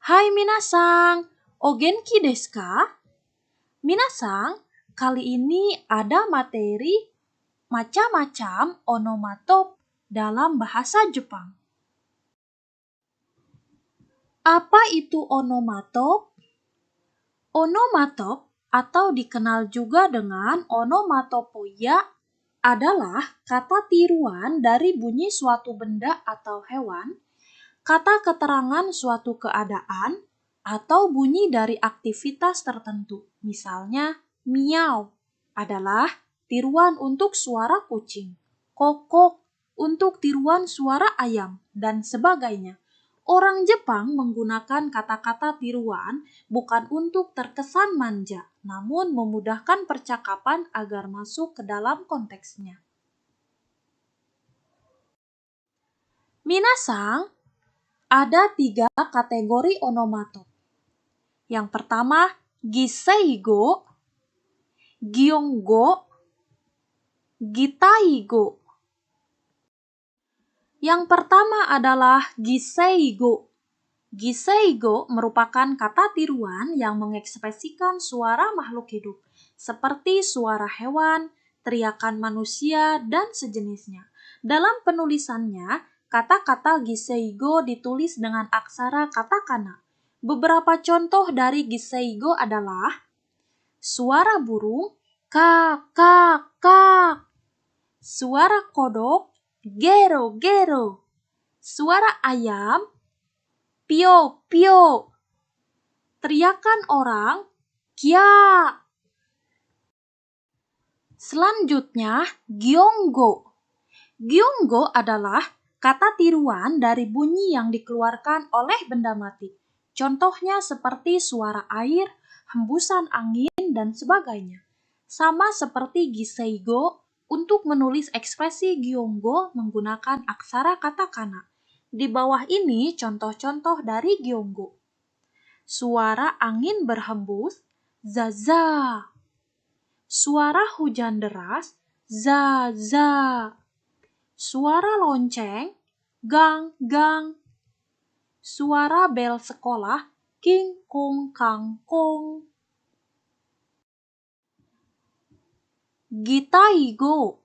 Hai minasang, o genki desu ka? Minasang, kali ini ada materi macam-macam onomatop dalam bahasa Jepang. Apa itu onomatop? Onomatop atau dikenal juga dengan onomatopoeia adalah kata tiruan dari bunyi suatu benda atau hewan, kata keterangan suatu keadaan, atau bunyi dari aktivitas tertentu. Misalnya, miau adalah tiruan untuk suara kucing, kokok untuk tiruan suara ayam, dan sebagainya. Orang Jepang menggunakan kata-kata tiruan bukan untuk terkesan manja, namun memudahkan percakapan agar masuk ke dalam konteksnya. Minasang, ada 3 kategori onomatop. Yang pertama, giseigo, gyonggo, gitaigo. Yang pertama adalah giseigo. Giseigo merupakan kata tiruan yang mengekspresikan suara makhluk hidup, seperti suara hewan, teriakan manusia, dan sejenisnya. Dalam penulisannya, kata-kata giseigo ditulis dengan aksara katakana. Beberapa contoh dari giseigo adalah suara burung, kak, kak, kak. Suara kodok, gero, gero. Suara ayam, pio, pio. Teriakan orang, kia. Selanjutnya, gyonggo. Gyonggo adalah kata tiruan dari bunyi yang dikeluarkan oleh benda mati. Contohnya seperti suara air, hembusan angin, dan sebagainya. Sama seperti giseigo, untuk menulis ekspresi gyonggo menggunakan aksara katakana. Di bawah ini contoh-contoh dari gyonggo. Suara angin berhembus, zaza. Suara hujan deras, za, za. Suara lonceng, gang, gang. Suara bel sekolah, king, kong, kang, kong. Gitaigo.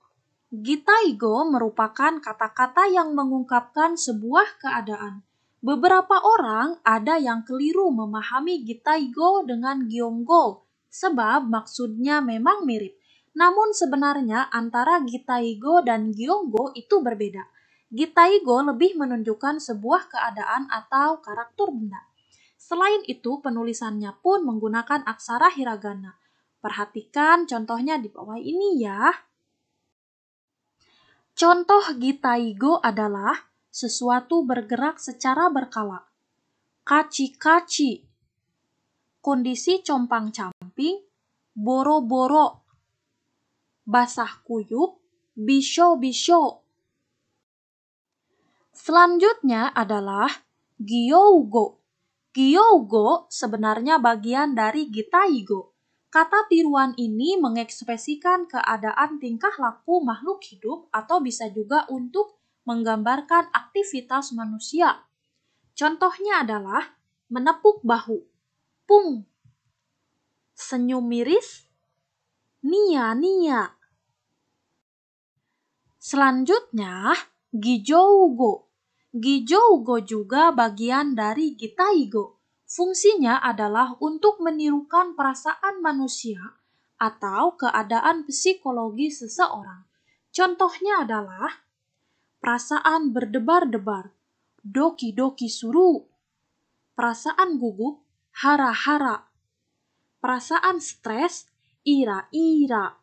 Gitaigo merupakan kata-kata yang mengungkapkan sebuah keadaan. Beberapa orang ada yang keliru memahami gitaigo dengan gyonggo, sebab maksudnya memang mirip. Namun sebenarnya antara gitaigo dan gyonggo itu berbeda. Gitaigo lebih menunjukkan sebuah keadaan atau karakter benda. Selain itu, penulisannya pun menggunakan aksara hiragana. Perhatikan contohnya di bawah ini ya. Contoh gitaigo adalah sesuatu bergerak secara berkala. Kaci-kaci. Kondisi compang-camping, boro-boro. Basah kuyup, bisho-bisho. Selanjutnya adalah gyougo. Gyougo sebenarnya bagian dari gitaigo. Kata tiruan ini mengekspresikan keadaan tingkah laku makhluk hidup atau bisa juga untuk menggambarkan aktivitas manusia. Contohnya adalah menepuk bahu, pung. Senyum miris, nia, nia. Selanjutnya, gijougo. Gijougo juga bagian dari gitaigo. Fungsinya adalah untuk menirukan perasaan manusia atau keadaan psikologi seseorang. Contohnya adalah perasaan berdebar-debar, doki-doki suru. Perasaan gugup, hara-hara. Perasaan stres, ira-ira.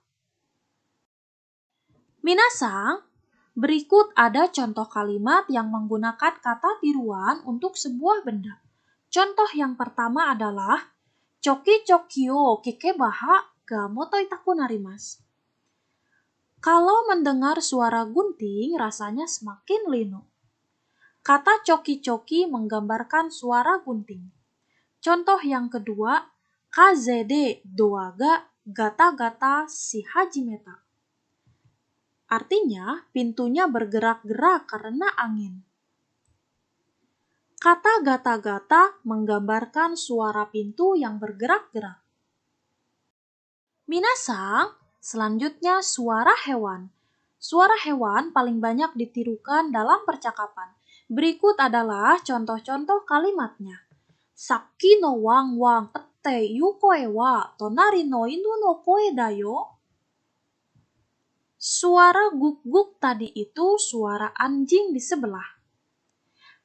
Minasang, berikut ada contoh kalimat yang menggunakan kata tiruan untuk sebuah benda. Contoh yang pertama adalah choki-choki o kekebaha ga moto itaku narimasu. Kalau mendengar suara gunting, rasanya semakin linu. Kata choki-choki menggambarkan suara gunting. Contoh yang kedua, kaze de doa ga gata-gata shi hajimeta. Artinya, pintunya bergerak-gerak karena angin. Kata gata-gata menggambarkan suara pintu yang bergerak-gerak. Minasang, selanjutnya suara hewan. Suara hewan paling banyak ditirukan dalam percakapan. Berikut adalah contoh-contoh kalimatnya. Saki no wang wang ette yukoe wa tonari no inu no koe da yo. Suara guk-guk tadi itu suara anjing di sebelah.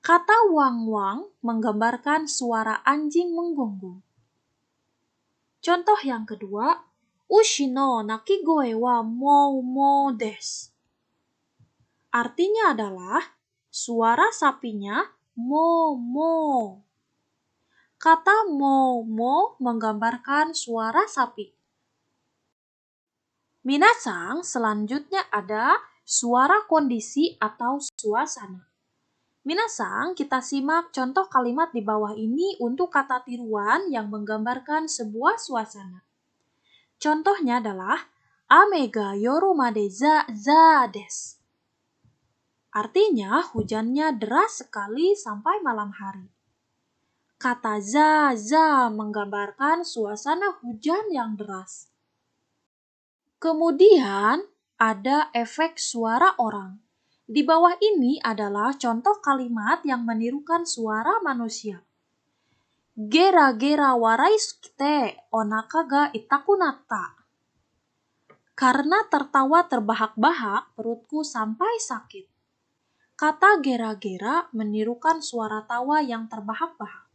Kata wang-wang menggambarkan suara anjing menggonggong. Contoh yang kedua, ushi no nakigoe wa mou mou desu. Artinya adalah suara sapinya mo mo. Kata mo mo menggambarkan suara sapi. Minasang, selanjutnya ada suara kondisi atau suasana. Minasang, kita simak contoh kalimat di bawah ini untuk kata tiruan yang menggambarkan sebuah suasana. Contohnya adalah ame ga yoru made za desu. Artinya hujannya deras sekali sampai malam hari. Kata za menggambarkan suasana hujan yang deras. Kemudian ada efek suara orang. Di bawah ini adalah contoh kalimat yang menirukan suara manusia. Gera-gera waraisukite onaka ga itakunatta. Karena tertawa terbahak-bahak, perutku sampai sakit. Kata gera-gera menirukan suara tawa yang terbahak-bahak.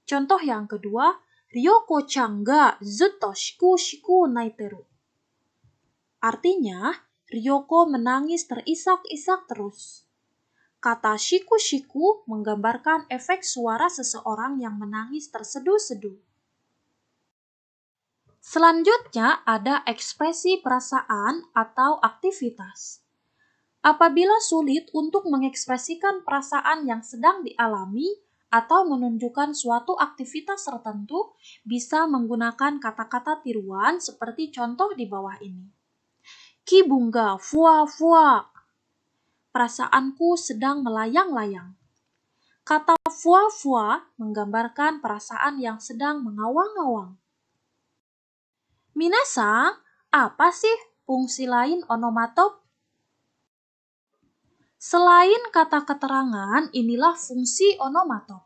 Contoh yang kedua, Ryoko-chan ga zutto shiku-shiku naiteru. Artinya, Ryoko menangis terisak-isak terus. Kata shiku-shiku menggambarkan efek suara seseorang yang menangis terseduh-seduh. Selanjutnya ada ekspresi perasaan atau aktivitas. Apabila sulit untuk mengekspresikan perasaan yang sedang dialami atau menunjukkan suatu aktivitas tertentu, bisa menggunakan kata-kata tiruan seperti contoh di bawah ini. Kibunga fua-fua. Perasaanku sedang melayang-layang. Kata fua-fua menggambarkan perasaan yang sedang mengawang-awang. Minasang, apa sih fungsi lain onomatop? Selain kata keterangan, inilah fungsi onomatop,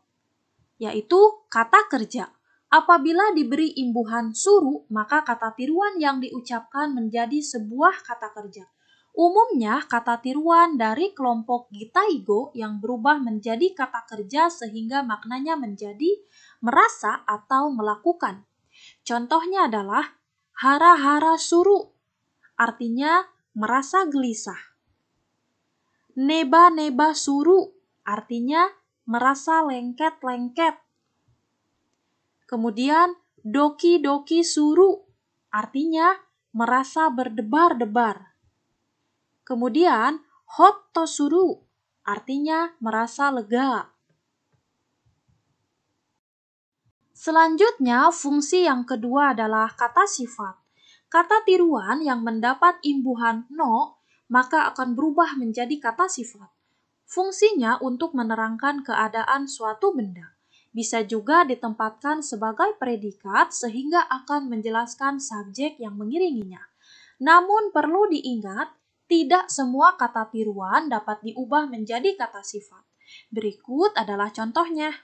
yaitu kata kerja. Apabila diberi imbuhan suru, maka kata tiruan yang diucapkan menjadi sebuah kata kerja. Umumnya, kata tiruan dari kelompok gitaigo yang berubah menjadi kata kerja sehingga maknanya menjadi merasa atau melakukan. Contohnya adalah hara-hara suru, artinya merasa gelisah. Neba-neba suru, artinya merasa lengket-lengket. Kemudian doki-doki suru, artinya merasa berdebar-debar. Kemudian hotto suru, artinya merasa lega. Selanjutnya, fungsi yang kedua adalah kata sifat. Kata tiruan yang mendapat imbuhan no, maka akan berubah menjadi kata sifat. Fungsinya untuk menerangkan keadaan suatu benda. Bisa juga ditempatkan sebagai predikat sehingga akan menjelaskan subjek yang mengiringinya. Namun perlu diingat, tidak semua kata tiruan dapat diubah menjadi kata sifat. Berikut adalah contohnya.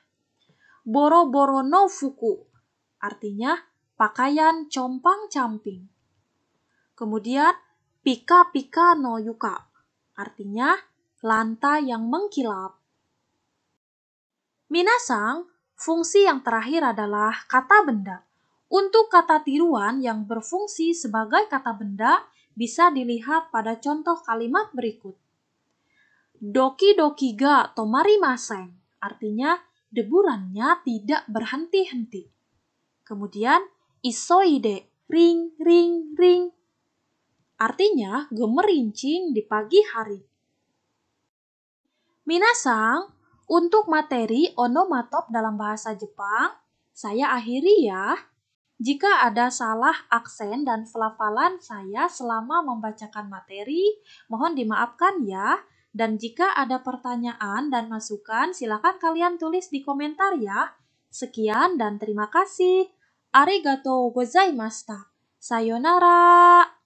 Boro-boro no fuku, artinya pakaian compang-camping. Kemudian pika-pika no yuka, artinya lantai yang mengkilap. Minasang, fungsi yang terakhir adalah kata benda. Untuk kata tiruan yang berfungsi sebagai kata benda bisa dilihat pada contoh kalimat berikut. Doki-doki ga tomarimasen, artinya deburannya tidak berhenti-henti. Kemudian isoide, ring, ring, ring, artinya gemerincing di pagi hari. Minasang, untuk materi onomatop dalam bahasa Jepang, saya akhiri ya. Jika ada salah aksen dan pelafalan saya selama membacakan materi, mohon dimaafkan ya. Dan jika ada pertanyaan dan masukan, silakan kalian tulis di komentar ya. Sekian dan terima kasih. Arigatou gozaimashita. Sayonara.